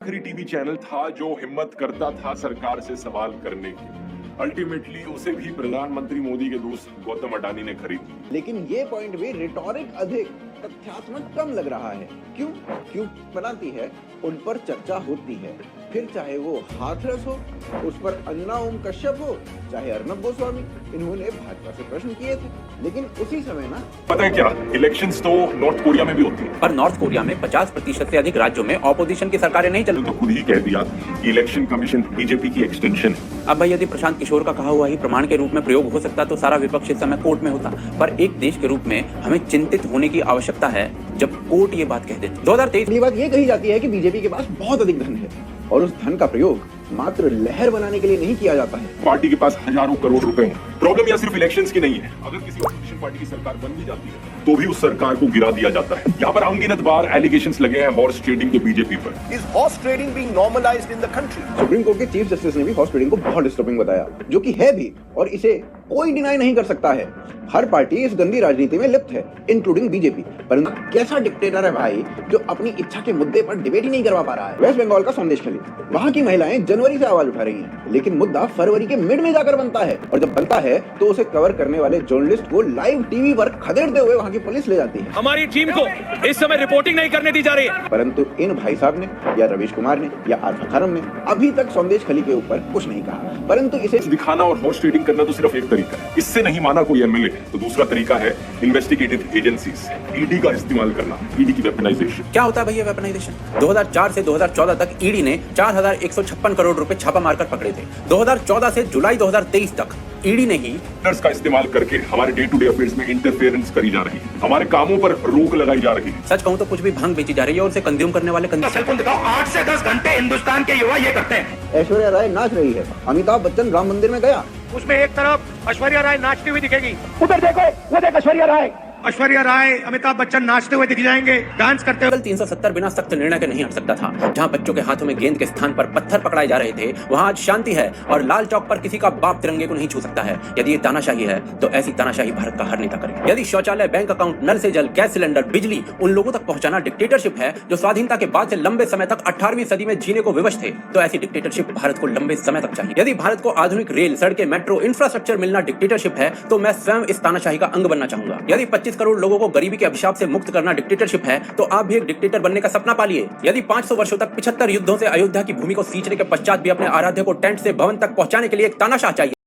आखिरी TV channel था जो हिम्मत करता था सरकार से सवाल करने की। अल्टीमेटली उसे भी प्रधानमंत्री मोदी के दोस्त गौतम अडानी ने खरीद लिया। लेकिन ये पॉइंट भी रिटॉरिक अधिक तथ्यात्मक कम लग रहा है। क्यों बनाती है, उन पर चर्चा होती है, फिर चाहे वो हाथरस हो, उस पर अन्ना ओम कश्यप हो, चाहे अर्नब गोस्वामी, इन्होंने भाजपा से प्रश्न किए थे। लेकिन उसी समय ना, पता है क्या, इलेक्शंस तो नॉर्थ कोरिया में भी होती है, पर नॉर्थ कोरिया में 50% से अधिक राज्यों में ऑपोजिशन की सरकारें नहीं चल तो खुद ही कह दिया कि इलेक्शन कमीशन बीजेपी की एक्सटेंशन है। अब भाई यदि प्रशांत किशोर का कहा हुआ ही प्रमाण के रूप में प्रयोग हो सकता तो सारा विपक्ष इस समय कोर्ट में होता। पर एक देश के रूप में हमें चिंतित होने की आवश्यकता है जब कोर्ट ये बात कह देती। 2023 अगली बात ये कही जाती है कि बीजेपी के पास बहुत अधिक धन है और उस धन का प्रयोग मात्र लहर बनाने के लिए नहीं किया जाता है। पार्टी के पास हजारों करोड़ रुपए हैं। प्रॉब्लम यह सिर्फ इलेक्शंस की नहीं है, अगर किसी ऑपोजिशन पार्टी की सरकार बन भी जाती है तो भी उस सरकार को गिरा दिया जाता है। यहाँ पर अनगिनत बार एलिगेशंस लगे हैं हॉर्स ट्रेडिंग के बीजेपी पर। Is horse trading being normalized in the country? Supreme court के चीफ जस्टिस ने भी हॉर्स ट्रेडिंग को बहुत डिस्टर्बिंग बताया, जो कि है भी, और इसे कोई डिनाई नहीं कर सकता है। हर पार्टी इस गंदी राजनीति में लिप्त है, इंक्लूडिंग बीजेपी। परंतु कैसा डिक्टेटर है भाई जो अपनी इच्छा के मुद्दे पर डिबेट ही नहीं करवा पा रहा है। वेस्ट बंगाल का संदेश खली, वहाँ की महिलाएं जनवरी से आवाज उठा रही हैं, लेकिन मुद्दा फरवरी के मिड में जाकर बनता है, और जब बनता है तो उसे कवर करने वाले जर्नलिस्ट को लाइव टीवी पर खदेड़ते हुए वहाँ की पुलिस ले जाती है। हमारी टीम को इस समय रिपोर्टिंग नहीं करने दी जा रही है। परंतु इन भाई साहब ने या रवीश कुमार ने या आरफा खानम ने अभी तक संदेश खली के ऊपर कुछ नहीं कहा। परंतु इसे दिखाना और हॉर्स ट्रेडिंग करना तो सिर्फ एक तरीका है। इससे नहीं माना कोई एमएलए तो दूसरा तरीका है इन्वेस्टिगेटिव एजेंसीज, ईडी का इस्तेमाल करना, ईडी की वेपनाइजेशन। क्या होता है भैया वेपनाइजेशन? 2004 से 2014 तक ईडी ने 4156 करोड़ रुपए छापा मारकर पकड़े थे। 2014 से जुलाई 2023 तक ईडी ने ही का इस्तेमाल करके हमारे डे टू डे अफेयर्स में इंटरफेरेंस करी जा रही है, हमारे कामों पर रोक लगाई जा रही है। सच कहूं तो कुछ भी भांग बेची जा रही है और उसे कंज्यूम करने वाले दिखाओ 8 से 10 घंटे हिंदुस्तान के युवा ये करते हैं। ऐश्वर्या राय नाच रही है, अमिताभ बच्चन राम मंदिर में गया, उसमें एक तरफ ऐश्वर्या राय नाचती हुई दिखेगी, उधर देखो, वो देख ऐश्वर्या राय अमिताभ बच्चन नाचते हुए दिख जाएंगे, डांस करते हुए। 370 बिना सख्त निर्णय के नहीं हट सकता था। जहां बच्चों के हाथों में गेंद के स्थान पर पत्थर पकड़ाए जा रहे थे, वहां आज शांति है और लाल चौक पर किसी का बाप तिरंगे को नहीं छू सकता है। यदि ये तानाशाही है तो ऐसी तानाशाही भारत का हर नेता करे। यदि शौचालय, बैंक अकाउंट, नल से जल, गैस सिलेंडर, बिजली उन लोगों तक पहुंचाना डिक्टेटरशिप है जो स्वाधीनता के बाद से लंबे समय तक 18वीं सदी में जीने को विवश थे, तो ऐसी डिक्टेटरशिप भारत को लंबे समय तक चाहिए। यदि भारत को आधुनिक रेल, सड़कें, मेट्रो, इंफ्रास्ट्रक्चर मिलना डिक्टेटरशिप है तो मैं स्वयं इस तानाशाही का अंग बनना चाहूंगा। यदि 25 करोड़ लोगों को गरीबी के अभिशाप से मुक्त करना डिक्टेटरशिप है तो आप भी एक डिक्टेटर बनने का सपना पालिए। यदि 500 वर्षों तक 75 युद्धों से अयोध्या की भूमि को सींचने के पश्चात भी अपने आराध्य को टेंट से भवन तक पहुंचाने के लिए एक तानाशाह चाहिए